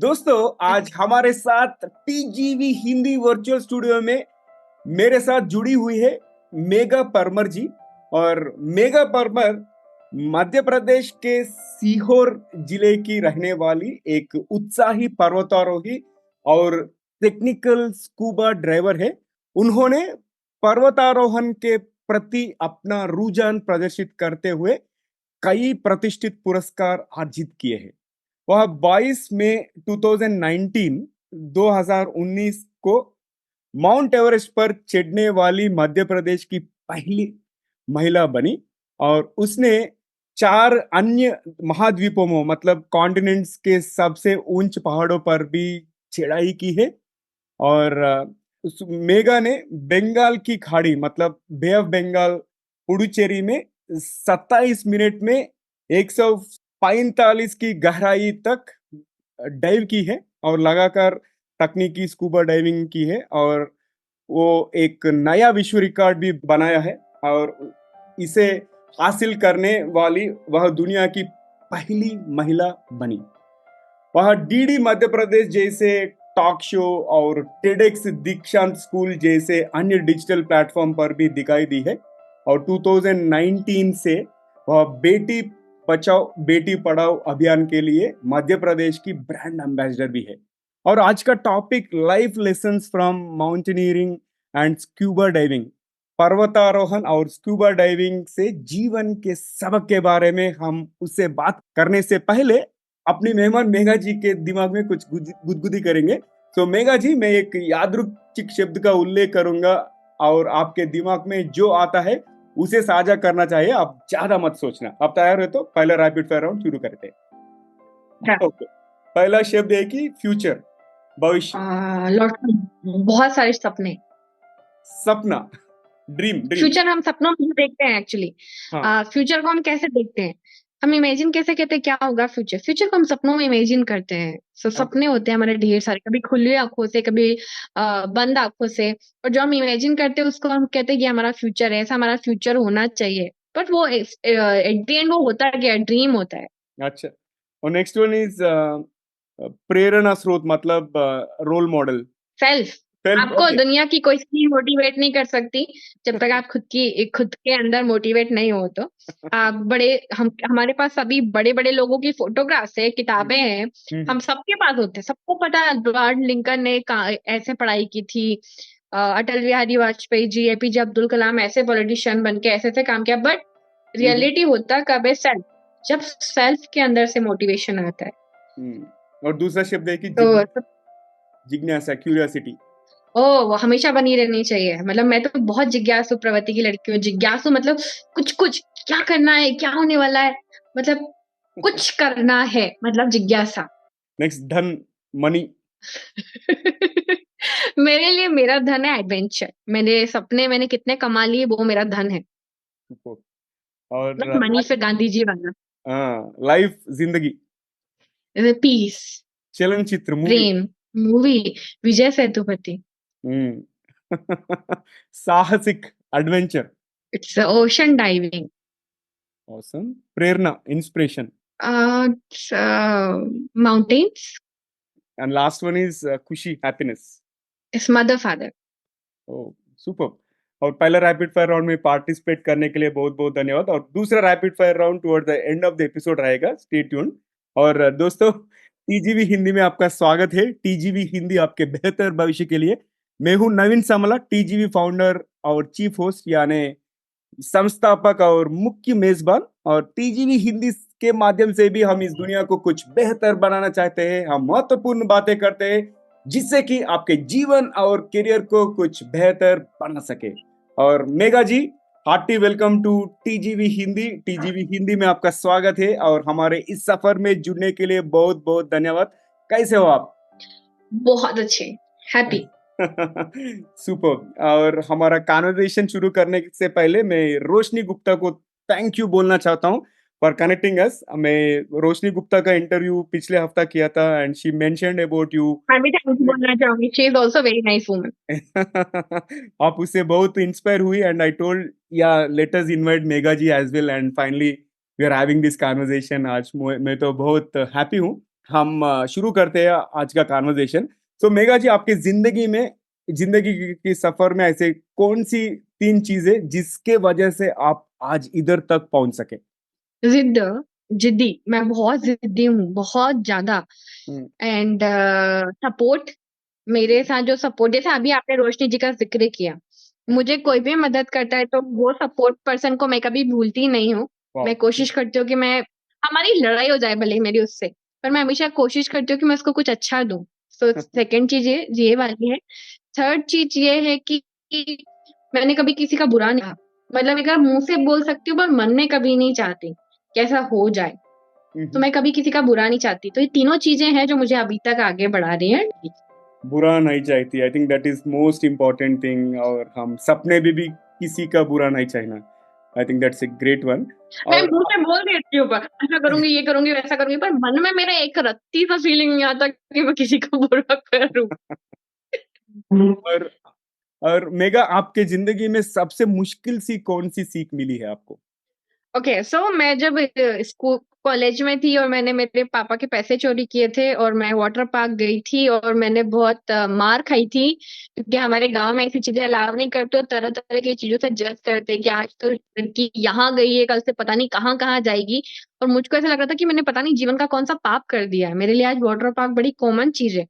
दोस्तों आज हमारे साथ टीजीवी हिंदी वर्चुअल स्टूडियो में मेरे साथ जुड़ी हुई है मेगा परमर जी। और मेगा परमर मध्य प्रदेश के सीहोर जिले की रहने वाली एक उत्साही पर्वतारोही और टेक्निकल स्कूबा ड्राइवर है। उन्होंने पर्वतारोहण के प्रति अपना रुझान प्रदर्शित करते हुए कई प्रतिष्ठित पुरस्कार अर्जित किए हैं। वह 22 मई 2019 को माउंट एवरेस्ट पर चढ़ने वाली मध्य प्रदेश की पहली महिला बनी और उसने 4 अन्य महाद्वीपों में मतलब कॉन्टिनेंट्स के सबसे ऊंच पहाड़ों पर भी चढ़ाई की है। और उस मेगा ने बंगाल की खाड़ी मतलब बे ऑफ बंगाल पुडुचेरी में 27 मिनट में 145 की गहराई तक डाइव की है और लगातार तकनीकी स्कूबा डाइविंग की है और वो एक नया विश्व रिकॉर्ड भी बनाया है और इसे हासिल करने वाली वह दुनिया की पहली महिला बनी। वह डीडी मध्य प्रदेश जैसे टॉक शो और टेडेक्स दीक्षांत स्कूल जैसे अन्य डिजिटल प्लेटफॉर्म पर भी दिखाई दी है और 2019 से वह बेटी बचाओ बेटी पढ़ाओ अभियान के लिए मध्य प्रदेश की ब्रांड एम्बेसडर भी है। और आज का topic life lessons from mountaineering and scuba diving, पर्वतारोहण और स्क्यूबा डाइविंग से जीवन के सबक के बारे में हम उससे बात करने से पहले अपनी मेहमान मेघा जी के दिमाग में कुछ गुदगुदी करेंगे। तो मेघा जी, मैं एक यादृच्छिक शब्द का उल्लेख करूंगा और आपके दिमाग में जो आता है उसे साझा करना चाहिए, आप ज्यादा मत सोचना। आप तैयार हो तो पहला रैपिड फायर राउंड शुरू करते हैं। ओके, पहला शब्द है कि फ्यूचर, भविष्य। लॉटरी, बहुत सारे सपने। सपना, ड्रीम। फ्यूचर हम सपनों में देखते हैं एक्चुअली। हाँ। फ्यूचर को हम कैसे देखते हैं, हम इमेजिन कैसे करते हैं क्या होगा फ्यूचर। फ्यूचर को हम सपनों में इमेजिन करते हैं। सपने होते हैं हमारे ढेर सारे, कभी खुली आंखों से, कभी बंद आंखों से। और जो हम इमेजिन करते हैं उसको हम कहते हैं कि हमारा फ्यूचर है, ऐसा हमारा फ्यूचर होना चाहिए। बट वो एट द एंड वो होता है क्या, ड्रीम होता है। अच्छा, और नेक्स्ट वन इज प्रेरणा स्रोत मतलब रोल मॉडल। सेल्फ। आपको दुनिया की कोई चीज मोटिवेट नहीं कर सकती जब तक आप खुद के अंदर मोटिवेट नहीं हो। तो आप हमारे पास अभी बड़े बड़े लोगों की फोटोग्राफ्स है, किताबें हैं, हम सबके पास होते हैं। सबको पता है एडवर्ड लिंकन ने ऐसे पढ़ाई की थी, अटल बिहारी वाजपेयी जी, एपीजे अब्दुल कलाम ऐसे पॉलिटिशियन बन के ऐसे ऐसे काम किया। बट रियलिटी होता कब है, सेल्फ। जब सेल्फ के अंदर से मोटिवेशन आता है। और दूसरा शब्द है कि जिज्ञासा, क्यूरियोसिटी। वो हमेशा बनी रहनी चाहिए। मतलब मैं तो बहुत जिज्ञासु प्रवृत्ति की लड़की हूँ। जिज्ञासु मतलब कुछ क्या करना है, क्या होने वाला है, मतलब कुछ करना है, मतलब जिज्ञासा। नेक्स्ट, धन, मनी। मेरे लिए मेरा धन है एडवेंचर। मेरे सपने मैंने कितने कमा लिए, वो मेरा धन है। और मनी से गांधी जी बना। लाइफ, जिंदगी। पीस, चलनचित्र, मूवी। प्रेम, मूवी, विजय सेतुपति। साहसिक, adventure. It's ocean diving. Awesome. प्रेरणा, inspiration. Mountains. And last one is खुशी, happiness. It's mother father. Oh, super. और पहला रैपिड फायर राउंड में पार्टिसिपेट करने के लिए बहुत बहुत धन्यवाद। और दूसरा rapid fire round toward the end of the episode रहेगा, स्टे ट्यून्ड। और दोस्तों, टीजीवी हिंदी में आपका स्वागत है। टीजीवी हिंदी आपके बेहतर भविष्य के लिए। मैं हूं नवीन सामला, टीजीवी फाउंडर और चीफ होस्ट यानी संस्थापक और मुख्य मेजबान। और टीजीवी हिंदी के माध्यम से भी हम इस दुनिया को कुछ बेहतर बनाना चाहते हैं। हम महत्वपूर्ण बातें करते हैं जिससे कि आपके जीवन और करियर को कुछ बेहतर बना सके। और Megha ji, hearty welcome to TGV Hindi. TGV Hindi में आपका स्वागत है और हमारे इस सफर में जुड़ने के लिए बहुत बहुत धन्यवाद। कैसे हो आप? बहुत अच्छे, हैप्पी। सुपर। और हमारा कन्वर्सेशन शुरू करने से पहले मैं रोशनी गुप्ता को थैंक यू बोलना चाहता हूँ फॉर कनेक्टिंग अस। मैं रोशनी गुप्ता का इंटरव्यू पिछले हफ्ता किया था and she mentioned about you. मैं भी थैंक यू बोलना चाहूंगी, she is also very nice woman. आप उससे बहुत इंस्पायर हुई and I told ya let us invite Megha ji as well and finally we are having this conversation आज। मैं तो बहुत हैप्पी हूँ हम शुरू करते हैं आज का कॉन्वर्जेशन। तो मेघा जी, आपके जिंदगी की सफर में ऐसे कौन सी 3 चीजें जिसके वजह से आप आज इधर तक पहुंच सके? जिद जिद्दी, मैं बहुत जिद्दी हूँ, बहुत ज्यादा। हम्म। एंड सपोर्ट, मेरे साथ जो सपोर्ट, जैसे अभी आपने रोशनी जी का जिक्र किया, मुझे कोई भी मदद करता है तो वो सपोर्ट पर्सन को मैं कभी भूलती नहीं हूँ। मैं वाह। कोशिश करती हूँ कि मैं, हमारी लड़ाई हो जाए भले ही मेरी उससे, पर मैं हमेशा कोशिश करती हूँ कि मैं उसको कुछ अच्छा दूं। सो सेकंड चीज ये वाली है। थर्ड चीज ये है कि मैंने कभी किसी का बुरा नहीं कहा। मतलब एक बार मुंह से बोल सकती हूँ पर मन में कभी नहीं चाहती कि ऐसा हो जाए। तो हम्म। मैं कभी किसी का बुरा नहीं चाहती। तो ये तीनों चीजें हैं जो मुझे अभी तक आगे बढ़ा रही हैं। बुरा नहीं चाहती, आई think that is most important thing. और हम सपने भी किसी का बुरा नहीं चाहना। I think that's a great one. मैं और मुंह से बोल देती हूँ पर ऐसा करूंगी, ये करूंगी, वैसा करूंगी, पर मन में मेरा एक रत्ती सा फीलिंग नहीं आता कि मैं किसी का बुरा करूं। और और मेगा, आपके जिंदगी में सबसे मुश्किल सी कौन सी सीख मिली है आपको? ओके, सो मैं जब स्कूल कॉलेज में थी और मैंने मेरे पापा के पैसे चोरी किए थे और मैं वाटर पार्क गई थी और मैंने बहुत मार खाई थी, क्योंकि हमारे गांव में ऐसी चीजें अलाउ नहीं करते और तरह तरह की चीजों से जज करते कि आज तो लड़की यहाँ गई है, कल से पता नहीं कहाँ कहाँ जाएगी। और मुझको ऐसा लग रहा था कि मैंने पता नहीं जीवन का कौन सा पाप कर दिया है, मेरे लिए आज वाटर पार्क बड़ी कॉमन चीज है।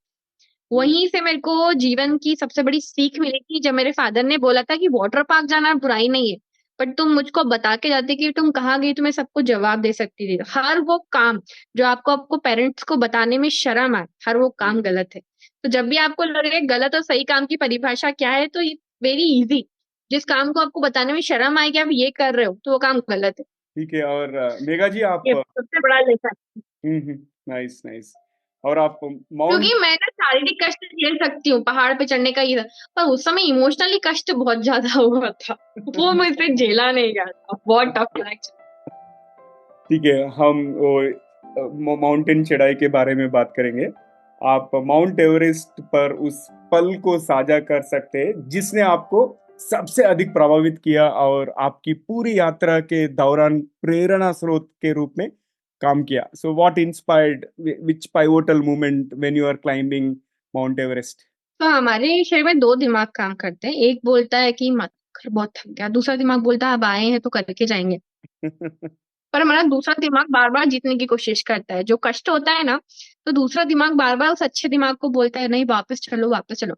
वहीं से मेरे को जीवन की सबसे बड़ी सीख मिली थी जब मेरे फादर ने बोला था कि वाटर पार्क जाना बुराई नहीं है, बट तुम मुझको बता के जाते कि तुम कहाँ गई, तुम्हें सबको जवाब दे सकती थी। हर वो काम जो आपको आपको पेरेंट्स को बताने में शर्म आए, हर वो काम गलत है। तो जब भी आपको लगे गलत और सही काम की परिभाषा क्या है, तो वेरी इजी, जिस काम को आपको बताने में शर्म आए कि आप ये कर रहे हो तो वो काम गलत है। ठीक है। और मेघा जी, आप ये सबसे बड़ा लेसन। Nice nice. और आप क्योंकि माउंट मैं ना शारीरिक कष्ट झेल सकती हूँ, पहाड़ पे चढ़ने का ही था, पर उस समय इमोशनली कष्ट बहुत ज्यादा हुआ था। वो मुझसे झेला नहीं गया था, बहुत टफ था actually। ठीक है, हम वो माउंटेन चढ़ाई के बारे में बात करेंगे। आप माउंट एवरेस्ट पर उस पल को साझा कर सकते हैं जिसने आपको सबसे अधिक प्रभावित किया और आपकी पूरी यात्रा के दौरान प्रेरणा स्रोत के रूप में काम किया। So what inspired, which pivotal moment when you are climbing Mount Everest? तो हमारे शरीर में दो दिमाग काम करते हैं, एक बोलता है कि मत कर, बहुत थक गया, दूसरा दिमाग बोलता है अब आए हैं तो करके जाएंगे। पर हमारा दूसरा दिमाग बार बार जीतने की कोशिश करता है। जो कष्ट होता है ना, तो दूसरा दिमाग बार बार उस अच्छे दिमाग को बोलता है नहीं वापस चलो, वापस चलो।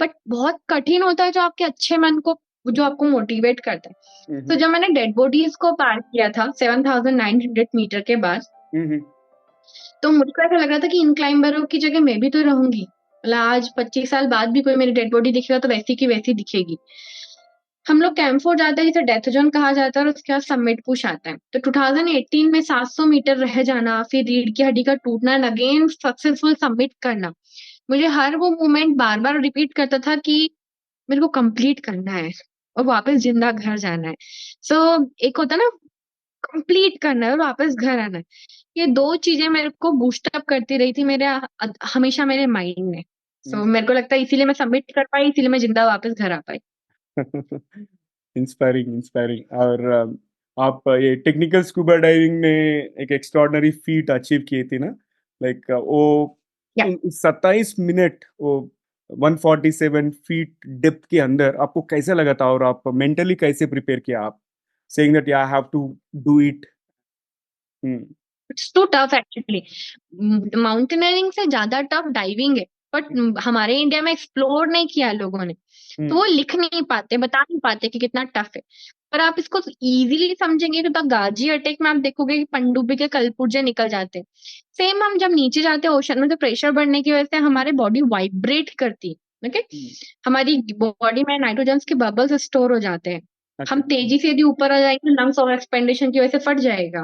बट बहुत कठिन होता है जो आपके अच्छे मन को, जो आपको मोटिवेट करता है। तो जब मैंने डेड बॉडीज को पार किया था 7,900 मीटर के बाद, तो मुझको ऐसा लग रहा था कि इन क्लाइंबरों की जगह मैं भी तो रहूंगी। मतलब आज 25 साल बाद भी कोई मेरी डेड बॉडी दिखेगा तो वैसी की वैसी दिखेगी। हम लोग कैंपफोर जाते हैं जिसे डेथ जोन कहा जाता है, और उसके बाद समिट पुश आता है। तो 2018 में 700 मीटर रह जाना, फिर रीढ़ की हड्डी का टूटना एंड अगेन सक्सेसफुल सबमिट करना, मुझे हर वो मोमेंट बार बार रिपीट करता था कि मेरे को कंप्लीट करना है और वापस जिंदा घर जाना है। सो एक होता है ना, कंप्लीट करना है और वापस घर आना है। ये दो चीजें मेरे को बूस्ट अप करती रही थी मेरे, हमेशा मेरे माइंड में। सो मेरे को लगता है इसीलिए मैं सबमिट कर पाई, इसीलिए मैं जिंदा वापस घर आ पाई। Inspiring inspiring. और आप ये टेक्निकल स्कूबा डाइविंग में एक एक्स्ट्रॉर्डनरी फीट अचीव किए थे ना? लाइक वो या 27 मिनट वो 147 फीट डेप्थ के अंदर आपको कैसा लगा था? और आप मेंटली कैसे प्रिपेयर किया? आप saying that I have to do it. Hmm. It's too tough actually. Mountaineering से ज्यादा टफ डाइविंग है, बट हमारे इंडिया में एक्सप्लोर नहीं किया लोगों ने, तो वो लिख नहीं पाते, बता नहीं पाते कि कितना टफ है। पर आप इसको इजीली समझेंगे तो गाजी अटैक में आप देखोगे कि पनडुब्बी के कलपुर्जे निकल जाते हैं। सेम हम जब नीचे जाते हैं ओशन में, तो प्रेशर बढ़ने की वजह से हमारे बॉडी वाइब्रेट करती है। ओके, हमारी बॉडी में नाइट्रोजन के बबल्स स्टोर हो जाते हैं। हम अच्छा। तेजी से यदि ऊपर आ जाएंगे, लंग्स और एक्सपेंडेशन की वजह से फट जाएगा,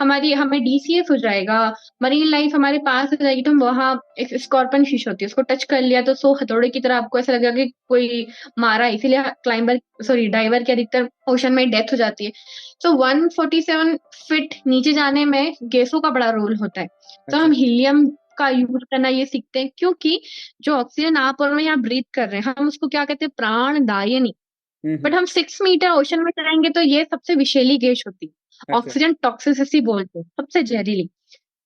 हमें डीसीएस हो जाएगा, मरीन लाइफ हमारे पास हो जाएगी। तो हम वहां, एक स्कॉर्पियन फिश होती है, उसको टच कर लिया तो सो हथौड़े की तरह आपको ऐसा लगेगा कि कोई मारा है। इसीलिए क्लाइंबर, सॉरी डाइवर की अधिकतर ओशन में डेथ हो जाती है। सो 147 फीट नीचे जाने में गैसों का बड़ा रोल होता है। तो अच्छा। हम हीलियम का यूज करना ये सीखते हैं, क्योंकि जो ऑक्सीजन आप और मैं यहाँ ब्रीथ कर रहे हैं, हम उसको क्या कहते हैं, प्राणदायिनी। हम्म। बट हम 6 मीटर ओशन में चलाएंगे तो ये सबसे विषैली गैस होती है, अच्छा। ऑक्सीजन टॉक्सिसिटी बोलते हैं, सबसे जहरीली।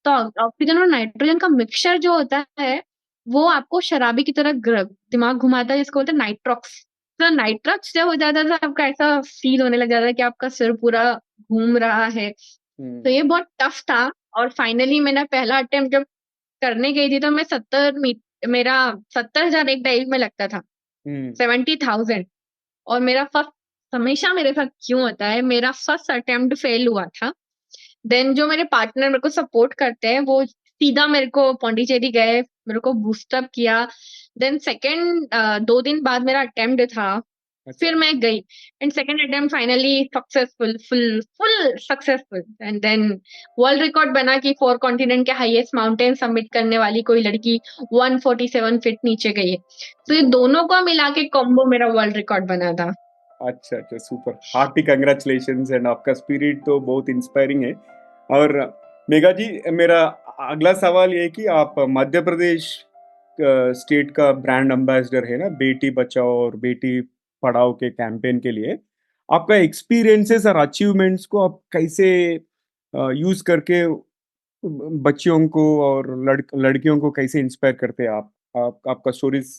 तो ऑक्सीजन और नाइट्रोजन का मिक्सचर जो होता है वो आपको शराबी की तरह दिमाग घुमाता है, जिसको बोलते हैं नाइट्रॉक्स। तो नाइट्रॉक्स जब हो जाता था आपका ऐसा फील होने लग जाता है कि आपका सिर पूरा घूम रहा है। तो ये बहुत टफ था। और फाइनली मैंने पहला अटेम्प्ट जब करने गई थी तो मैं मेरा 70,000 एक डाइव में लगता था, 70,000। और मेरा फर्स्ट, हमेशा मेरे साथ क्यों होता है, मेरा फर्स्ट अटेम्प्ट फेल हुआ था। देन जो मेरे पार्टनर मेरे को सपोर्ट करते हैं वो सीधा मेरे को पौंडीचेरी गए, मेरे को बूस्टअप किया। देन सेकेंड 2 दिन बाद मेरा अटेम्प्ट था, फिर मैं गई and second attempt finally successful, full full successful. And then world record बना कि 4 कॉन्टिनेंट के हाईएस्ट माउंटेन सबमिट करने वाली कोई लड़की 147 फीट नीचे गई है। तो ये दोनों को मिला के कॉम्बो मेरा वर्ल्ड रिकॉर्ड बना था। अच्छा अच्छा, सुपर, हार्टी कंग्रेचुलेशंस। एंड आपका स्पिरिट तो बहुत इंस्पायरिंग है। और मेघा जी, मेरा अगला सवाल ये है कि आप मध्य प्रदेश स्टेट का ब्रांड एम्बेसडर है ना, बेटी बचाओ और बेटी पढ़ाओ के कैंपेन के लिए। आपका एक्सपीरियंसेस और अचीवमेंट्स को आप कैसे यूज करके बच्चियों को और लड़कियों को कैसे इंस्पायर करते हैं आपका स्टोरीज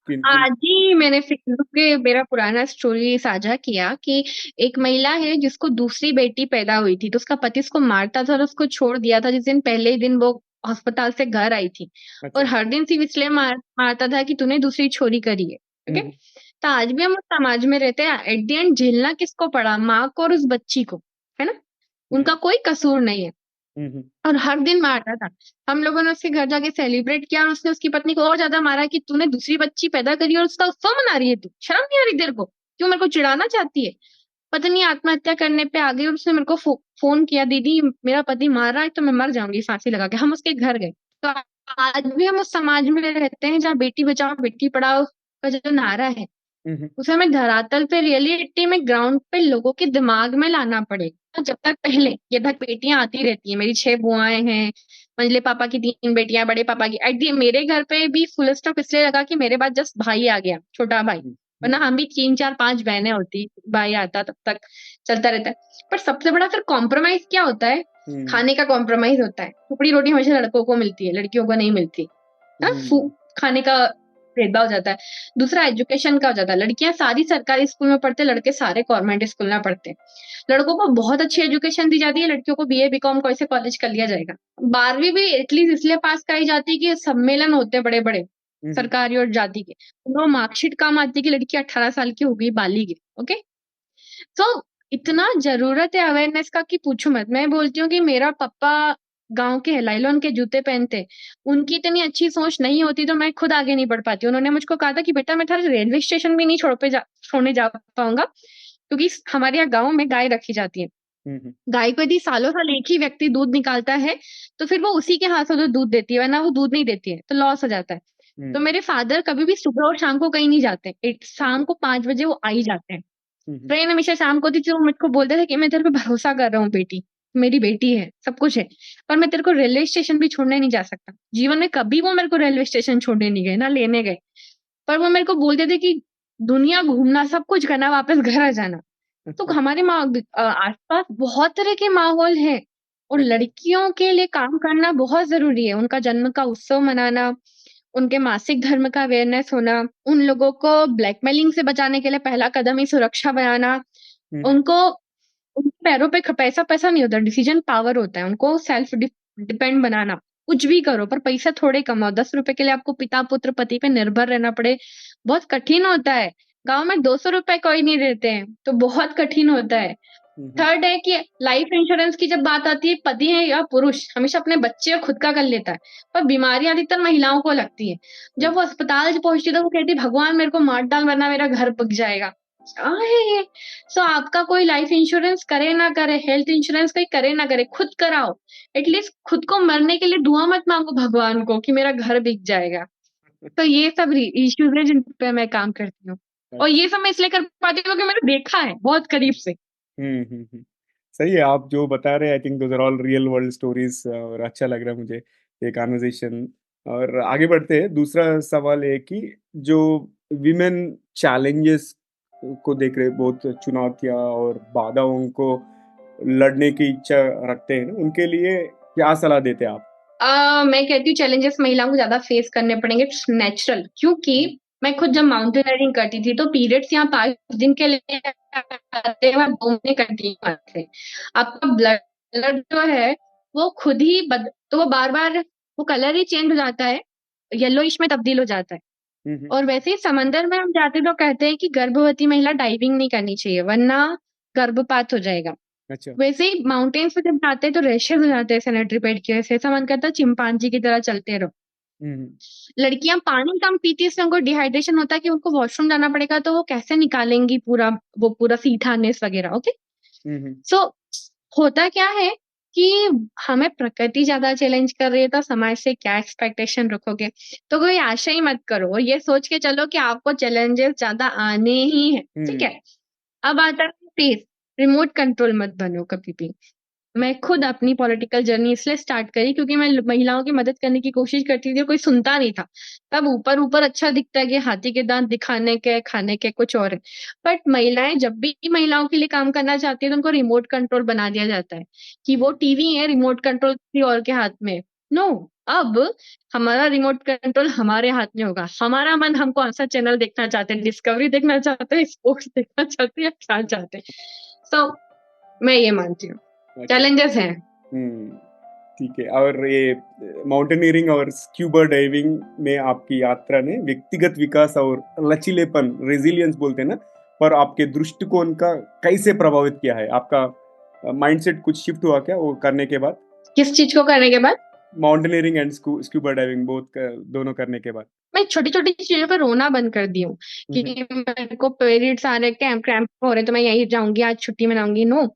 किन किन। आज ही मैंने फेसबुक पे मेरा पुराना स्टोरी साझा किया कि एक महिला है जिसको दूसरी बेटी पैदा हुई थी, तो उसका पति उसको मारता था और उसको छोड़ दिया था जिस दिन पहले ही दिन वो अस्पताल से घर आई थी। और अच्छा। हर दिन सिर्फ इसलिए मारता था कि तूने दूसरी छोरी करी है। ठीक है। तो आज भी हम उस समाज में रहते हैं, एट द एंड झेलना किसको पड़ा, माँ को और उस बच्ची को, है ना। उनका कोई कसूर नहीं है। हम्म। और हर दिन मारता था। हम लोगों ने उसके घर जाके सेलिब्रेट किया और उसने उसकी पत्नी को और ज्यादा मारा कि तूने दूसरी बच्ची पैदा करी और उसका उत्सव मना रही है, तू शर्म नहीं आ रही तेरे को, क्यों मेरे को चिढ़ाना चाहती है। पत्नी आत्महत्या करने पे आ गई और उसने मेरे को फोन किया, दीदी मेरा पति मार रहा है तो मैं मर जाऊंगी फांसी लगा के। हम उसके घर गए। तो आज भी हम उस समाज में रहते हैं जहाँ बेटी बचाओ बेटी पढ़ाओ का जो नारा है उसे हमें धरातल पे, रियलिटी में, ग्राउंड पे लोगों के दिमाग में लाना पड़ेगा। जब तक पहले ये तक बेटियां आती रहती हैं, मेरी 6 बुआएं हैं, मंझले पापा की 3 बेटियां, बड़े पापा की। एट दी मेरे घर पे भी फुल स्टॉप इसलिए लगा कि मेरे बाद जस्ट भाई आ गया, छोटा भाई। वरना हम भी 3 4 5 बहनें होती, भाई आता तब तक चलता रहता है। पर सबसे बड़ा फिर कॉम्प्रोमाइज क्या होता है, खाने का कॉम्प्रोमाइज होता है। टुकड़ी रोटी हमेशा लड़कों को मिलती है, लड़कियों को नहीं मिलती। खाने का भेदभाव हो जाता है। दूसरा एजुकेशन का हो जाता है, लड़कियां सारी सरकारी स्कूल में पढ़ते, लड़के सारे गवर्नमेंट स्कूल में पढ़ते। लड़कों को बहुत अच्छी एजुकेशन दी जाती है, लड़कियों को बीए बीकॉम कोई से कॉलेज कर लिया जाएगा। 12वीं भी एटलीस्ट इसलिए पास कराई जाती है कि सम्मेलन होते हैं बड़े बड़े सरकारी और जाति के, उनको मार्कशीट काम आती है कि लड़की 18 साल की हो गई, बालिग है। ओके। तो इतना जरूरत है अवेयरनेस का कि पूछो मत। मैं बोलती हूँ कि मेरा पापा गांव के लाइलॉन के जूते पहनते, उनकी इतनी अच्छी सोच नहीं होती तो मैं खुद आगे नहीं बढ़ पाती। उन्होंने मुझको कहा था कि बेटा मैं थारे रेलवे स्टेशन भी नहीं छोड़ने जा पाऊंगा, क्योंकि हमारे यहाँ गाँव में गाय रखी जाती है। गाय को यदि सालों साल एक ही व्यक्ति दूध निकालता है तो फिर वो उसी के हाथ से दूध देती है, वरना वो दूध नहीं देती है तो लॉस हो जाता है। तो मेरे फादर कभी भी सुबह और शाम को कहीं नहीं जाते, शाम को 5 बजे वो आ ही जाते हैं। ट्रेन हमेशा शाम को थी, तो वो मुझको बोलते थे कि मैं तेरे पे भरोसा कर रहा हूँ बेटी, मेरी बेटी है, सब कुछ है, पर मैं तेरे को रेलवे स्टेशन भी छोड़ने नहीं जा सकता। जीवन में कभी वो मेरे को रेलवे स्टेशन छोड़ने नहीं गए ना लेने गए, पर वो मेरे को बोलते थे कि दुनिया घूमना, सब कुछ करना, वापस घर आ जाना। तो हमारे आसपास बहुत तरह के माहौल है और लड़कियों के लिए काम करना बहुत जरूरी है। उनका जन्म का उत्सव मनाना, उनके मासिक धर्म का अवेयरनेस होना, उन लोगों को ब्लैकमेलिंग से बचाने के लिए पहला कदम ही सुरक्षा बनाना, उनको उनके पैरों पे पैसा पैसा नहीं होता, डिसीजन पावर होता है। उनको सेल्फ डिपेंड बनाना, कुछ भी करो पर पैसा थोड़े कमाओ। 10 रुपए के लिए आपको पिता पुत्र पति पे निर्भर रहना पड़े, बहुत कठिन होता है। गांव में 200 रुपए कोई नहीं देते हैं तो बहुत कठिन होता है। थर्ड है कि लाइफ इंश्योरेंस की जब बात आती है, पति है या पुरुष हमेशा अपने बच्चे और खुद का कर लेता है, पर बीमारियां अधिकतर महिलाओं को लगती है। जब वो अस्पताल पहुंचती है तो वो कहती है भगवान मेरे को मार डाल वरना मेरा घर पक जाएगा। क्या है ये। सो आपका कोई लाइफ इंश्योरेंस करे ना करे, हेल्थ इंश्योरेंस कोई करे ना करे, खुद कराओ। एटलीस्ट खुद को मरने के लिए दुआ मत मांगो भगवान को कि मेरा घर बिक जाएगा। तो ये सब इश्यूज है जिन पे मैं काम करती हूँ, और ये सब मैं इसलिए कर पाती हूँ क्योंकि मैंने देखा है बहुत करीब से। सही है, आप जो बता रहे हैं, I think those are all real world stories, और अच्छा लग रहा है मुझे ये कॉन्वर्जेशन। और आगे बढ़ते हैं, दूसरा सवाल है कि जो विमेन चैलेंजेस को देख रहे, बहुत चुनौतियां और बाधाओं को लड़ने की इच्छा रखते हैं ना, उनके लिए क्या सलाह देते हैं आप? मैं कहती हूँ चैलेंजेस महिलाओं को ज़्यादा फेस करने पड़ेंगे, इट्स नेचुरल, क्योंकि मैं खुद जब माउंटेनियरिंग करती थी, तो पीरियड्स यहाँ 5 दिन के लिए आते हैं, मैं 2 महीने कंटिन्यू आते हैं। आपका ब्लड जो है, वो खुद ही तो वो बार-बार वो कलर ही चेंज हो जाता है, येलोइश में तब्दील हो जाता है। हुँ, हुँ। और वैसे ही समंदर में हम जाते तो कहते हैं कि गर्भवती महिला डाइविंग नहीं करनी चाहिए, वरना गर्भपात हो जाएगा। अच्छा। वैसे ही माउंटेन्स पे जब जाते हैं तो रैशेज़ हो जाते हैं सैनिटरी पैड की वजह से, ऐसा मन करता है चिंपांजी की तरह चलते रहो। हुँ, हुँ। लड़कियाँ पानी कम पीती हैं, इसलिए उनको डिहाइड्रेशन होता है कि उनको वॉशरूम जाना पड़ेगा, तो वो कैसे निकालेंगी पूरा सीठानेस वगैरह, ओके? हुँ, हुँ। सो होता क्या है कि हमें प्रकृति ज़्यादा चैलेंज कर रही है, तो समाज से क्या एक्सपेक्टेशन रखोगे? तो कोई आशा ही मत करो और ये सोच के चलो कि आपको चैलेंजेस ज़्यादा आने ही हैं, ठीक हुँ, है? अब आता है स्पेस, रिमोट कंट्रोल मत बनो कभी भी। मैं खुद अपनी पॉलिटिकल जर्नी इसलिए स्टार्ट करी क्योंकि मैं महिलाओं की मदद करने की कोशिश करती थी और कोई सुनता नहीं था। तब ऊपर-ऊपर अच्छा दिखता है कि हाथी के दाँत दिखाने के, खाने के कुछ और है। बट महिलाएँ जब भी महिलाओं के लिए काम करना चाहती हैं तो उनको रिमोट कंट्रोल बना दिया जाता है, कि वो टीवी है रिमोट कंट्रोल किसी और के हाथ में। नो, अब हमारा रिमोट कंट्रोल हमारे हाथ में होगा। हमारा मन हम कौन-सा चैनल देखना चाहते हैं, डिस्कवरी देखना चाहते हैं, स्पोर्ट्स देखना चाहते हैं या क्या चाहते हैं? सो मैं ये मानती हूँ। अच्छा। चैलेंजेस हैं। हुँ, ठीक है। और ये माउंटेनियरिंग और स्क्यूबा डाइविंग में आपकी यात्रा ने व्यक्तिगत विकास और लचीलेपन, रेज़िलियंस बोलते हैं ना, पर आपके दृष्टिकोण का कैसे प्रभावित किया है? आपका माइंडसेट कुछ शिफ्ट हुआ क्या वो करने के बाद? किस चीज़ को करने के बाद? Mountaineering and scuba diving both दोनों करने के बाद? मैं छोटी-छोटी चीज़ों पे रोना बंद कर दी हूँ, हुँ, कि हुँ। मेरे को पीरियड्स आ रहे, क्रैम्प हो रहे, तो मैं यहीं जाऊँगी, आज छुट्टी मनाऊँगी, नो।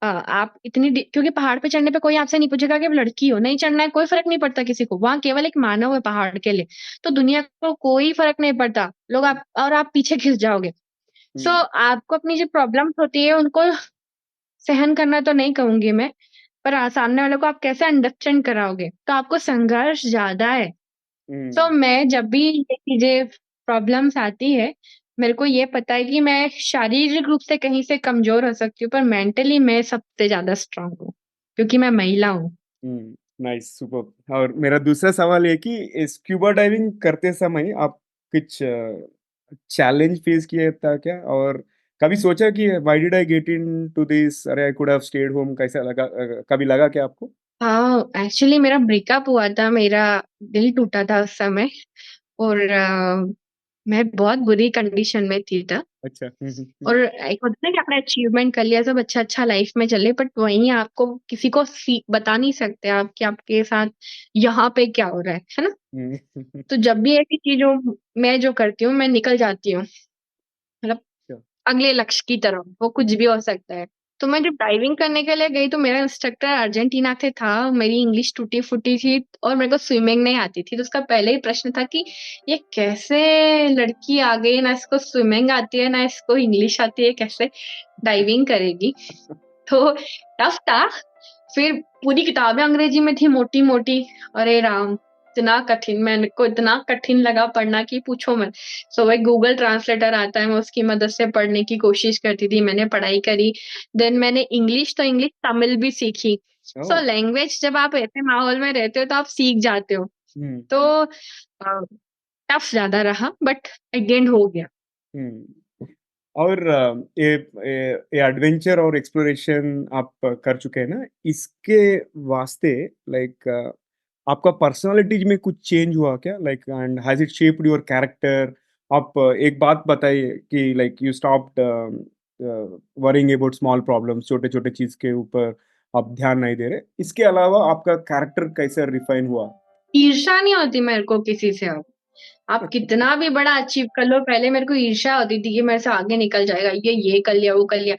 आप इतनी दे क्योंकि पहाड़ पे चढ़ने पे कोई आपसे नहीं पूछेगा कि आप लड़की हो, नहीं चढ़ना है, कोई फ़र्क नहीं पड़ता किसी को। वहाँ केवल एक मानव है पहाड़ के लिए, तो दुनिया को कोई फ़र्क नहीं पड़ता। लोग आप पीछे खिस जाओगे। सो हुँ, आपको अपनी जो प्रॉब्लम्स होती है, उनको सहन करना तो नहीं कहूँगी मैं, पर सामने वाले को आप कैसे अंडरस्टैंड कराओगे, तो आपको संघर्ष ज़्यादा है। सो हुँ, मैं जब भी ये चीज़ें प्रॉब्लम्स आती है, मेरे को ये पता है कि मैं शारीरिक रूप से कहीं से कमज़ोर हो सकती हूँ, पर मेंटली मैं सबसे ज़्यादा स्ट्रॉन्ग हूँ, क्योंकि मैं महिला हूँ। हुँ, नाइस, सुपर्ब। और मेरा दूसरा सवाल ये कि स्क्यूबा डाइविंग करते समय आप कुछ चैलेंज फेस किया था क्या? और कभी सोचा कि why did I get into this? अरे आई कुड हैव स्टेयड होम, कैसा लगा कभी लगा क्या आपको? हाँ, एक्चुअली मेरा ब्रेकअप हुआ था, मेरा दिल टूटा था उस समय और मैं बहुत बुरी कंडीशन में थी तब। अच्छा। हुँ, हुँ, हुँ। और एक होता है ना कि आपने अचीवमेंट कर लिया, सब अच्छा-अच्छा लाइफ में चले, बट वहीं आपको किसी को बता नहीं सकते आप कि आपके साथ यहाँ पे क्या हो रहा है ना? हुँ। तो जब भी ऐसी चीज़ों मैं जो करती हूँ, मैं निकल जाती हूँ, मतलब अच्छा। अगले लक्ष्य की तरफ, वो कुछ भी हो सकता है। तो मैं जब डाइविंग करने के लिए गई तो मेरा इंस्ट्रक्टर अर्जेंटीना से था, मेरी इंग्लिश टूटी-फूटी थी और मेरे को स्विमिंग नहीं आती थी। तो उसका पहले ही प्रश्न था कि ये कैसे लड़की आ गई, ना इसको स्विमिंग आती है, ना इसको इंग्लिश आती है, कैसे डाइविंग करेगी? तो टफ था। फिर पूरी किताबें अंग्रेजी में थी मोटी-मोटी। अरे राम! इतना कठिन, मेरे को इतना कठिन लगा पढ़ना कि पूछो मत। सो वही गूगल ट्रांसलेटर आता है, मैं उसकी मदद से पढ़ने की कोशिश करती थी, मैंने पढ़ाई करी। देन मैंने इंग्लिश तो इंग्लिश, तमिल भी सीखी। सो ओह! लैंग्वेज जब आप ऐसे माहौल में रहते हो तो आप सीख जाते हो। हुँ, तो टफ ज़्यादा रहा बट एट द एंड हो गया। हुँ। और ये एडवेंचर और एक्सप्लोरेशन आप कर चुके हैं ना, इसके वास्ते लाइक आपका पर्सनालिटीज़ में कुछ चेंज हुआ क्या? Like and has it shaped your character? आप एक बात बताइए कि like you stopped worrying about small problems, छोटे-छोटे चीज़ के ऊपर आप ध्यान नहीं दे रहे। इसके अलावा आपका कैरेक्टर कैसा रिफाइन हुआ? ईर्ष्या नहीं होती मेरे को किसी से अब। आप कितना भी बड़ा अचीव कर लो, पहले मेरे को ईर्ष्या होती थी कि मेरे से आगे निकल जाएगा, ये कर लिया, वो कर लिया।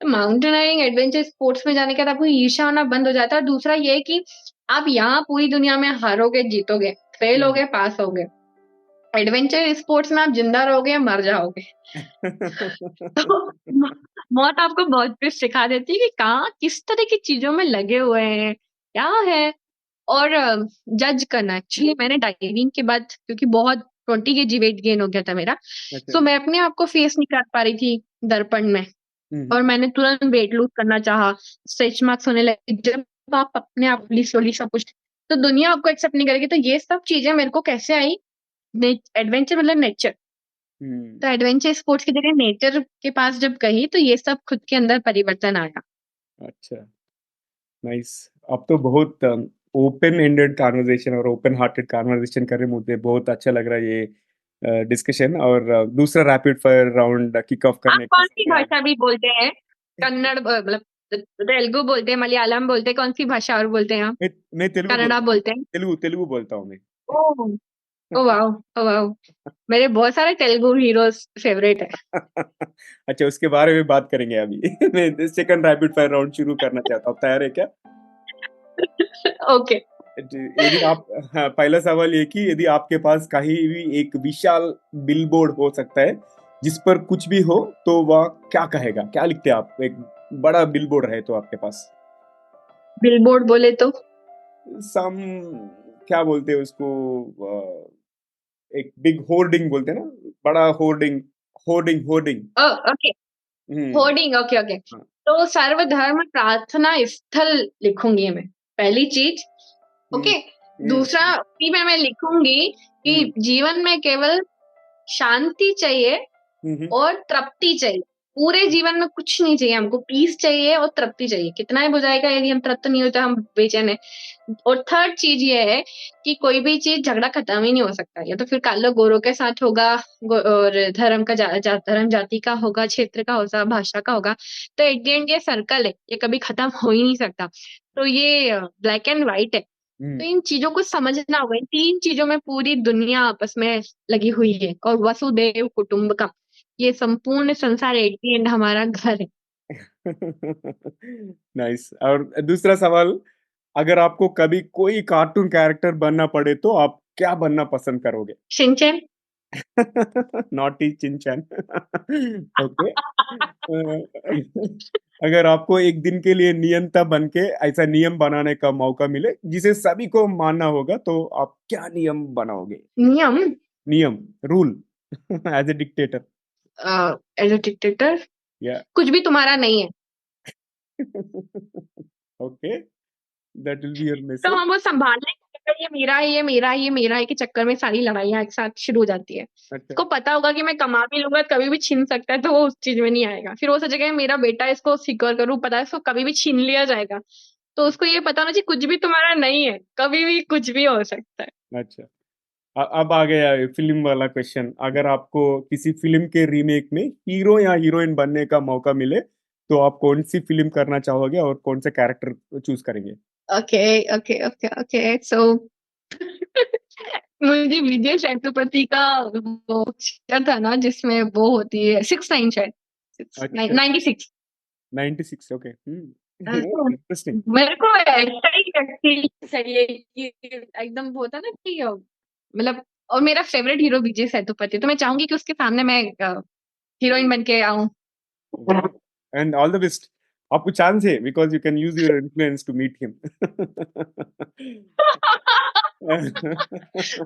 माउंटेनियरिंग एडवेंचर स्पोर्ट्स में जाने के बाद आपको ईर्ष्या होना बंद हो जाता है और दूसरा ये कि आप यहाँ पूरी दुनिया में हारोगे, जीतोगे, फेल हुँ। होगे, पास होगे। एडवेंचर स्पोर्ट्स में आप ज़िंदा रहोगे या मर जाओगे। तो म मौत आपको बहुत कुछ सिखा देती है कि कहाँ किस तरह की चीज़ों में लगे हुए हैं, क्या है? और जज करना, एक्चुअली मैंने डाइविंग के बाद क्योंकि बहुत 20 केजी वेट गेन हो गया था मेरा, अच्छा। सो मैं अपने आप को फेस नहीं कर पा रही थी दर्पण में हुँ, हुँ। और मैंने तुरंत वेट लूज़ करना चाहा, स्ट्रेच मार्क्स होने लगे। जब आप अपने आप स्लोली सब कुछ तो दुनिया आपको एक्सेप्ट नहीं करेगी। तो ये सब चीजें मेरे को कैसे आई, एडवेंचर मतलब नेचर, हम्म, तो एडवेंचर स्पोर्ट्स की जगह नेचर के पास जब गई तो ये सब खुद के अंदर परिवर्तन आया। अच्छा, नाइस। अब तो बहुत ओपन एंडेड कॉन्वर्जेशन और ओपन हार्टेड कॉन्वर्जेशन कर रहे, मुझे बहुत अच्छा लग रहा है ये डिस्कशन। और दूसरा rapid fire round kick off आप करने का कौन सी समय भाषा भी बोलते हैं? कन्नड़ मतलब तेलुगु बोलते हैं, मलयालम बोलते हैं, कौन सी भाषा और बोलते हैं आप? मैं तेलुगु कन्नड़ा बोलता हूँ। बोलते हैं? तेलुगु तेलुगु बोलता हूँ मैं। ओह, ओ वाओ, ओ वाओ। मेरे बहुत सारे तेलुगु हीरोज फेवरेट है। अच्छा, उसके बारे में बात करेंगे अभी। मैं सेकंड रैपिड फायर राउंड शुरू करना चाहता हूँ, तैयार है क्या? ओके। यदि आप, हाँ, पहला सवाल ये कि यदि आपके पास कहीं भी एक विशाल बिलबोर्ड हो सकता है जिस पर कुछ भी हो, तो वह क्या कहेगा, क्या लिखते हैं आप? एक बड़ा बिलबोर्ड है तो आपके पास बिलबोर्ड बोले तो सम, क्या बोलते हैं उसको, एक बिग होर्डिंग बोलते हैं ना, बड़ा होर्डिंग, होर्डिंग होर्डिंग। ओके, हम्म। Hoarding, okay okay. हाँ। तो सर्वधर्म प्रार्थना स्थल लिखूंगी मैं, पहली चीज। हम्म। ओके। दूसरा हम्म। भी मैं लिखूंगी हम्म। कि जीवन में केवल शांति चाहिए हम्म। और तृप्ति चाहिए। पूरे जीवन में कुछ नहीं चाहिए, हमको पीस चाहिए और तृप्ति चाहिए। कितना ही बुझाएगा, यदि हम तृप्त नहीं होते हम बेचैन है। और थर्ड चीज ये है कि कोई भी चीज झगड़ा खत्म ही नहीं हो सकता, या तो फिर कालो गोरों के साथ होगा, और धर्म का धर्म जाति का होगा, क्षेत्र का होगा, भाषा का होगा। तो एट द एंड ये सर्कल है, ये कभी खत्म हो ही नहीं सकता। तो ये ब्लैक एंड व्हाइट है। तो हम्म। इन चीजों को समझना होगा, इन तीन चीजों में पूरी दुनिया आपस में लगी हुई है। और वसुदेव कुटुंबकम, ये संपूर्ण संसार एट द एंड हमारा घर है। नाइस। और दूसरा सवाल, अगर आपको कभी कोई कार्टून कैरेक्टर बनना पड़े तो आप क्या बनना पसंद करोगे? शिनचैन। नॉटी चिंचैन। ओके। अगर आपको एक दिन के लिए नियंता बन के ऐसा नियम बनाने का मौका मिले जिसे सभी को मानना होगा, तो आप क्या नियम बनाओगे? नियम? नियम, rule, as a dictator. As a dictator, ya. कुछ भी तुम्हारा नहीं है। Okay, that will be your तो मैसेज। हम वो संभालने के चक्कर, ये मेरा है, ये मेरा है, ये मेरा है के चक्कर में सारी लड़ाइयाँ एक साथ शुरू हो जाती है। अच्छा। उसको पता होगा कि मैं कमा भी लूंगा, कभी भी छीन सकता है, तो वो उस चीज में नहीं आएगा। फिर वो सोचेगा मेरा बेटा, इसको सिक्योर करूँ, पता है इसको कभी भी छीन लिया जाएगा। तो उसको ये पता होना चाहिए कुछ भी तुम्हारा नहीं है, कभी भी कुछ भी हो सकता है। अच्छा, अब आ गया फिल्म वाला क्वेश्चन। अगर आपको किसी फिल्म के रीमेक में हीरो या हीरोइन बनने का मौका मिले, तो आप कौन सी फिल्म करना चाहोगे और कौन से कैरेक्टर चूज करेंगे? Okay okay okay okay. So मुझे विजय सेतुपति का वो पिक्चर था ना जिसमें वो होती है 6ix9ine, शायद अच्छा, 96। 96। ओके। तो इंटरेस्टिंग। मेरे को ऐसा ही व्यक्ति चाहिए कि एकदम वो होता ना कि मतलब, और मेरा फेवरेट हीरो विजय सेतुपति, तो मैं चाहूंगी कि उसके सामने मैं हीरोइन बन के आऊं। And all the best. आपको चांस है, because you can use your influence to meet him.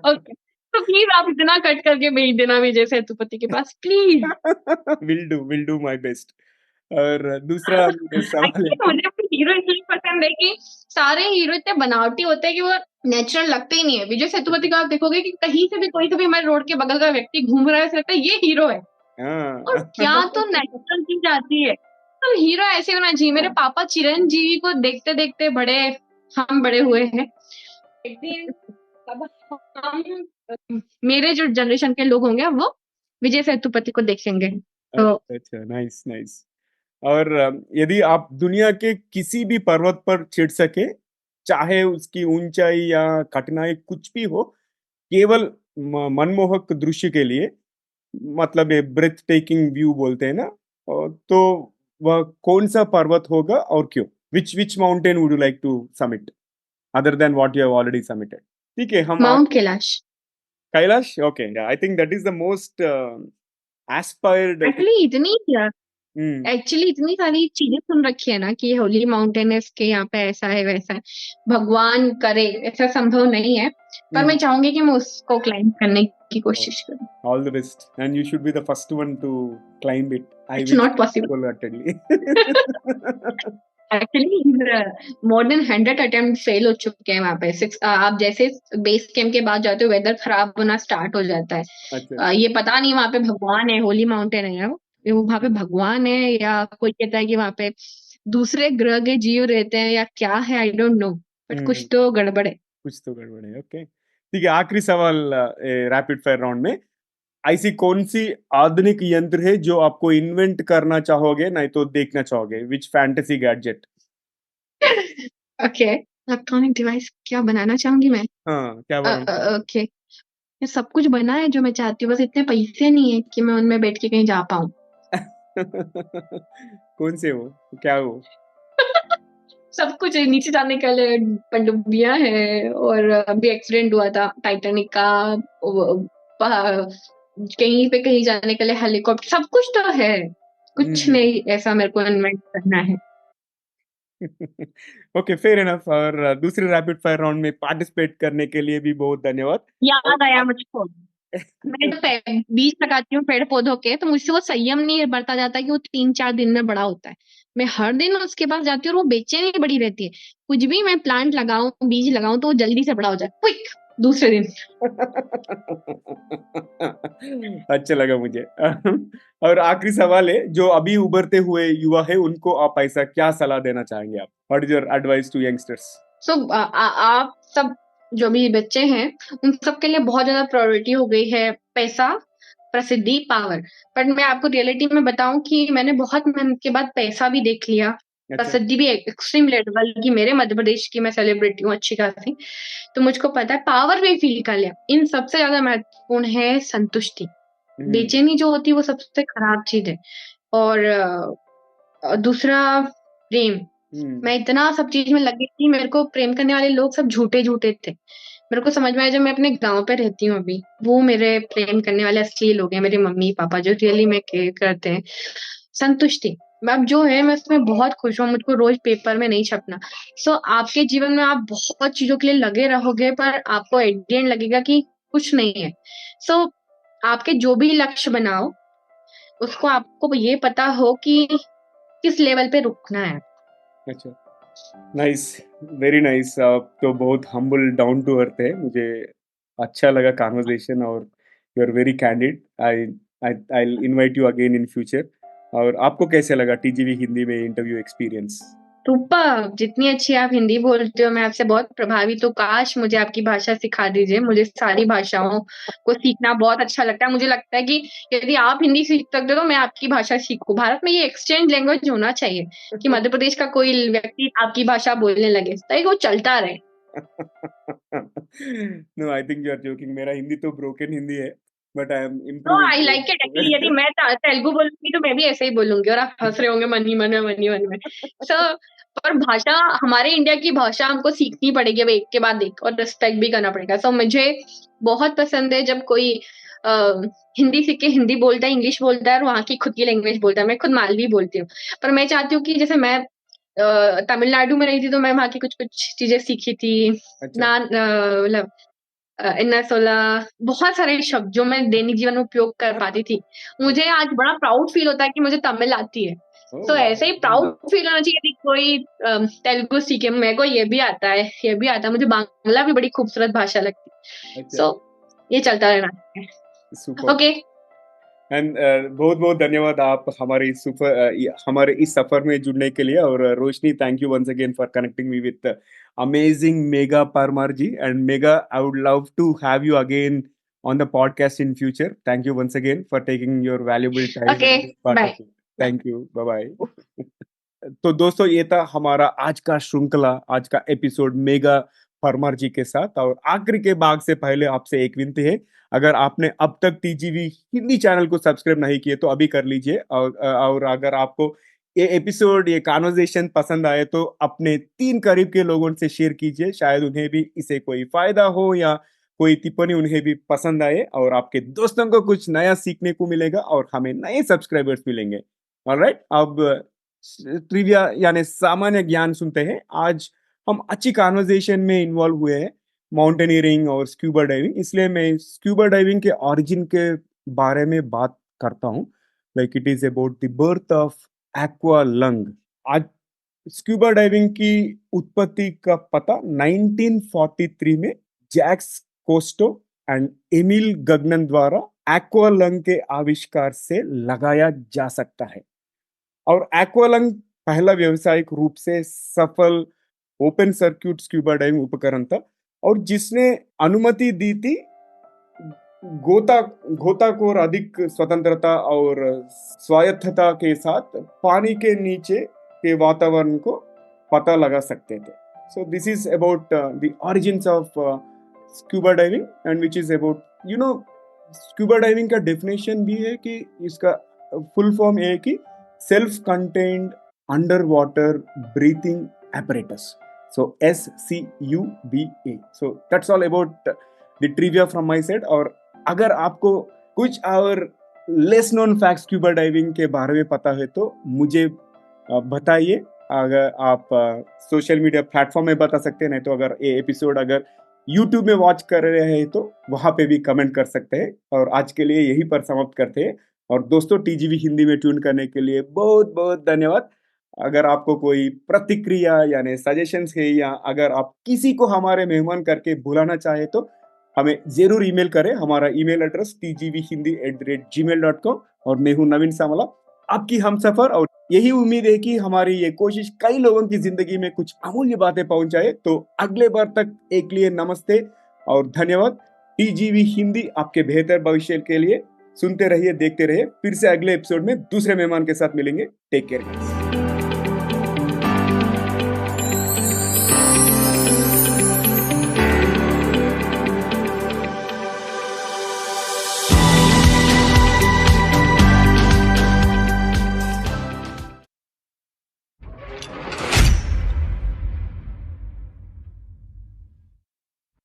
Okay, तो प्लीज आप इतना कट करके भेज देना विजय सेतुपति के पास, please. Will do my best. और दूसरा सवाल है एक्चुअली कि मुझे अपने हीरो इसलिए पसंद है कि सारे हीरो इतने बनावटी होते हैं कि वो नेचुरल लगते ही नहीं है। विजय सेतुपति का आप देखोगे कि कहीं से भी कोई से भी हमारे रोड के बगल का व्यक्ति घूम रहा है, ऐसा लगता है ये हीरो है। और हाँ। क्या तो नेचुरल चीज आती है। तो हीरो ऐसे होना चाहिए। मेरे पापा चिरंजीवी को देखते देखते बड़े हम बड़े हुए हैं। एक दिन अब हम, मेरे जो जनरेशन के लोग होंगे वो विजय सेतुपति को देखेंगे। तो अच्छा अच्छा, नाइस नाइस। और यदि आप दुनिया के किसी भी पर्वत पर चढ़ सके, चाहे उसकी ऊंचाई या कठिनाई कुछ भी हो, केवल मनमोहक दृश्य के लिए, मतलब ये ब्रेथ टेकिंग व्यू बोलते हैं ना, तो वह कौन सा पर्वत होगा और क्यों? Which mountain would you like to summit other than what you have already summited? ठीक है, हम mount Kailash. Kailash. Okay, I think that is the most aspired. Actually इतनी एक्चुअली इतनी सारी चीजें सुन रखी है ना कि होली माउंटेन है, इसके यहाँ पे ऐसा है वैसा है। भगवान करे ऐसा संभव नहीं है, पर मैं चाहूंगी कि मैं उसको क्लाइंब करने की कोशिश करूं। All the best, and you should be the first one to climb it. I it's wish not possible. wholeheartedly. Actually more than 100 attempt fail हो चुके हैं वहाँ पे। आप जैसे बेस कैंप के बाद जाते हो वेदर खराब होना स्टार्ट हो जाता है। अच्छा। ये पता नहीं वहाँ पे भगवान है, होली माउंटेन है वो वहाँ पे भगवान है या कोई कहता है कि वहाँ पे दूसरे ग्रह के जीव रहते हैं या क्या है, आई डोंट नो, बट कुछ तो गड़बड़ है। कुछ तो गड़बड़ है। ओके, ठीक है, आखिरी सवाल रैपिड फायर राउंड में, ऐसी कौन सी आधुनिक यंत्र है जो आपको इन्वेंट करना चाहोगे, नहीं तो देखना चाहोगे, which fantasy gadget? Okay, electronic device क्या बनाना चाहूंगी मैं? हाँ, क्या बनाना चाहोगे? ओके, ये सब कुछ बना है जो मैं चाहती हूँ, बस इतने पैसे नहीं है कि मैं उनमें बैठ के कहीं जा पाऊँ। कौन से हो, क्या हो? सब कुछ है, नीचे जाने के लिए पनडुब्बियां है, और अभी एक्सीडेंट हुआ था टाइटैनिक का, कहीं पे कहीं जाने के लिए हेलीकॉप्टर, सब कुछ तो है, कुछ हम्म। नहीं ऐसा मेरे को इन्वेंट करना है। Okay, fair enough. और दूसरे रैपिड फायर राउंड में पार्टिसिपेट करने के लिए भी बहुत धन्यवाद। और याद आया आप मुझको, मैं जो बीज लगाती हूँ पेड़ पौधों के, तो मुझसे वो संयम नहीं बरता जाता कि वो 3-4 दिन में बड़ा होता है। मैं हर दिन उसके पास जाती हूँ और वो बेचैनी बड़ी रहती है। कुछ भी मैं प्लांट लगाऊं, बीज लगाऊं, तो वो जल्दी से बड़ा हो जाए, क्विक, दूसरे दिन। अच्छा लगा मुझे। और आखिरी सवाल है, जो अभी उभरते हुए युवा है उनको आप ऐसा क्या सलाह देना चाहेंगे? आप, what is your advice to youngsters? So आप सब जो भी बच्चे हैं, उन सब के लिए बहुत ज्यादा प्रायोरिटी हो गई है पैसा, प्रसिद्धि, पावर। बट मैं आपको रियलिटी में बताऊं कि मैंने बहुत मेहनत के बाद पैसा भी देख लिया, अच्छा। प्रसिद्धि भी एक्सट्रीम लेवल की, मेरे मध्य प्रदेश की मैं सेलिब्रिटी हूँ अच्छी खासी, तो मुझको पता है, पावर भी फील कर लिया। इन सबसे ज्यादा महत्वपूर्ण है संतुष्टि। हम्म। बेचैनी जो होती है वो सबसे खराब चीज है। और दूसरा, प्रेम। हम्म। मैं इतना सब चीज में लगी थी, मेरे को प्रेम करने वाले लोग सब झूठे झूठे थे। मेरे को समझ में आया जब मैं अपने गांव पे रहती हूँ अभी, वो मेरे प्रेम करने वाले असली लोग हैं, मेरे मम्मी पापा जो रियली में केयर करते हैं। संतुष्टि, अब जो है मैं उसमें बहुत खुश हूँ, मुझको रोज पेपर में नहीं छपना। सो आपके जीवन में आप बहुत चीजों के लिए लगे रहोगे, पर आपको एट द एंड लगेगा कि कुछ नहीं है। सो आपके जो भी लक्ष्य बनाओ, उसको आपको ये पता हो कि किस लेवल पे रुकना है। अच्छा, नाइस, वेरी नाइस। आप तो बहुत हम्बल, डाउन टू अर्थ है। मुझे अच्छा लगा कन्वर्सेशन, और you are very candid. I I I invite you again in future. और आपको कैसे लगा टीजीवी हिंदी में इंटरव्यू एक्सपीरियंस? सुपर, जितनी अच्छी आप हिंदी बोलते हो मैं आपसे बहुत प्रभावित हूँ। काश मुझे आपकी भाषा सिखा दीजिए, मुझे सारी भाषाओं को सीखना बहुत अच्छा लगता है। मुझे लगता है कि यदि आप हिंदी सीख सकते हो तो मैं आपकी भाषा सीखूं। भारत में ये एक्सचेंज लैंग्वेज होना चाहिए कि मध्य प्रदेश का कोई व्यक्ति आपकी भाषा बोलने लगे, ताकि वो चलता रहे। No, I think you are joking. मेरा हिंदी तो ब्रोकन हिंदी है, but I am no, I like it actually. यदि इम्प्रूविंग। मैं तेलुगु बोलूंगी तो मैं भी ऐसे ही बोलूंगी, और आप हंस रहे होंगे मन ही मन में। सो पर भाषा, हमारे इंडिया की भाषा हमको सीखनी पड़ेगी अब, एक के बाद एक, और रिस्पेक्ट भी करना पड़ेगा। सो मुझे बहुत पसंद है जब कोई अ, हिंदी सीख के हिंदी बोलता है, इंग्लिश बोलता है, और वहाँ की खुद की लैंग्वेज बोलता है। मैं खुद मालवी बोलती हूँ, पर मैं चाहती हूँ कि जैसे मैं तमिलनाडु में रही थी तो मैं वहाँ की कुछ कुछ चीजें सीखी थी। अच्छा। मतलब इन्ना सोला, बहुत सारे शब्द जो मैं दैनिक जीवन में उपयोग कर पाती थी। मुझे आज बड़ा प्राउड फील होता है कि मुझे तमिल आती है। ओह तो वाह, ऐसे ही वेरी प्राउड नाइस। फील होना चाहिए कि कोई तेलुगु सीखे, मेरे को ये भी आता है, ये भी आता है। मुझे बांग्ला भी बड़ी खूबसूरत भाषा लगती है। अच्छा, सो ये चलता रहना चाहिए। सुपर। ओके, एंड बहुत बहुत धन्यवाद आप हमारे हमारे इस सफर में जुड़ने के लिए। और Roshni, thank you once again for connecting me with amazing Mega Parmar ji. And Mega, I would love to have you again on the podcast in future. Thank you once again for taking your valuable time okay, and being part bye. of it. Thank you. Bye bye. तो दोस्तों, ये था हमारा आज का श्रृंखला, आज का एपिसोड मेगा परमार जी के साथ। और आखिरी के भाग से पहले आपसे एक विनती है, अगर आपने अब तक टीजीवी हिंदी चैनल को सब्सक्राइब नहीं किए तो अभी कर लीजिए। और अगर आपको ये एपिसोड, ये कॉन्वर्सेशन पसंद आए तो अपने 3 करीब के लोगों से शेयर कीजिए, शायद उन्हें भी इसे कोई फायदा हो, या कोई टिप्पणी उन्हें भी पसंद आए, और आपके दोस्तों को कुछ नया सीखने को मिलेगा और हमें नए सब्सक्राइबर्स मिलेंगे। ऑलराइट, अब ट्रिविया यानी सामान्य ज्ञान सुनते हैं। आज हम अच्छी कॉन्वर्सेशन में इन्वॉल्व हुए हैं, माउंटेनियरिंग और स्क्यूबा डाइविंग। इसलिए मैं स्क्यूबा डाइविंग के ओरिजिन के बारे में बात करता हूँ, like it is about the birth of aqua lung. आज स्क्यूबा डाइविंग की उत्पत्ति का पता 1943 में जैक्स कोस्टो एंड एमिल गगनन द्वारा एक्वालंग के आविष्कार से लगाया जा सकता है। और एक्वालंग पहला व्यावसायिक रूप से सफल ओपन सर्किट स्क्यूबा डाइविंग उपकरण था और जिसने अनुमति दी थी गोताखोर अधिक स्वतंत्रता और स्वायत्तता के साथ पानी के नीचे के वातावरण को पता लगा सकते थे। So this is about the origins of scuba diving and which is about scuba diving का डेफिनेशन भी है कि इसका फुल फॉर्म है कि self contained under water breathing apparatus. So SCUBA. So that's all about the trivia from my side. और अगर आपको कुछ और less known facts scuba diving के बारे में पता है तो मुझे बताइए। अगर आप सोशल मीडिया प्लेटफॉर्म में बता सकते हैं, नहीं तो अगर ये एपिसोड अगर यूट्यूब में वॉच कर रहे हैं तो वहां पे भी कमेंट कर सकते हैं। और आज के लिए यही पर समाप्त करते हैं। और दोस्तों, टीजीवी हिंदी में ट्यून करने के लिए बहुत बहुत धन्यवाद। अगर आपको कोई प्रतिक्रिया यानी सजेशंस है या अगर आप किसी को हमारे मेहमान करके बुलाना चाहे तो हमें जरूर ईमेल करें। हमारा ईमेल एड्रेस tgvhindi@gmail.com। और मैं हूं नवीन सामला, आपकी हमसफर। और यही उम्मीद है कि हमारी ये कोशिश कई लोगों की जिंदगी में कुछ अमूल्य बातें पहुंचाए। तो अगले बार तक एक लिए नमस्ते और धन्यवाद। टीजीवी हिंदी आपके बेहतर भविष्य के लिए सुनते रहिए, देखते रहिए। फिर से अगले एपिसोड में दूसरे मेहमान के साथ मिलेंगे। Take care.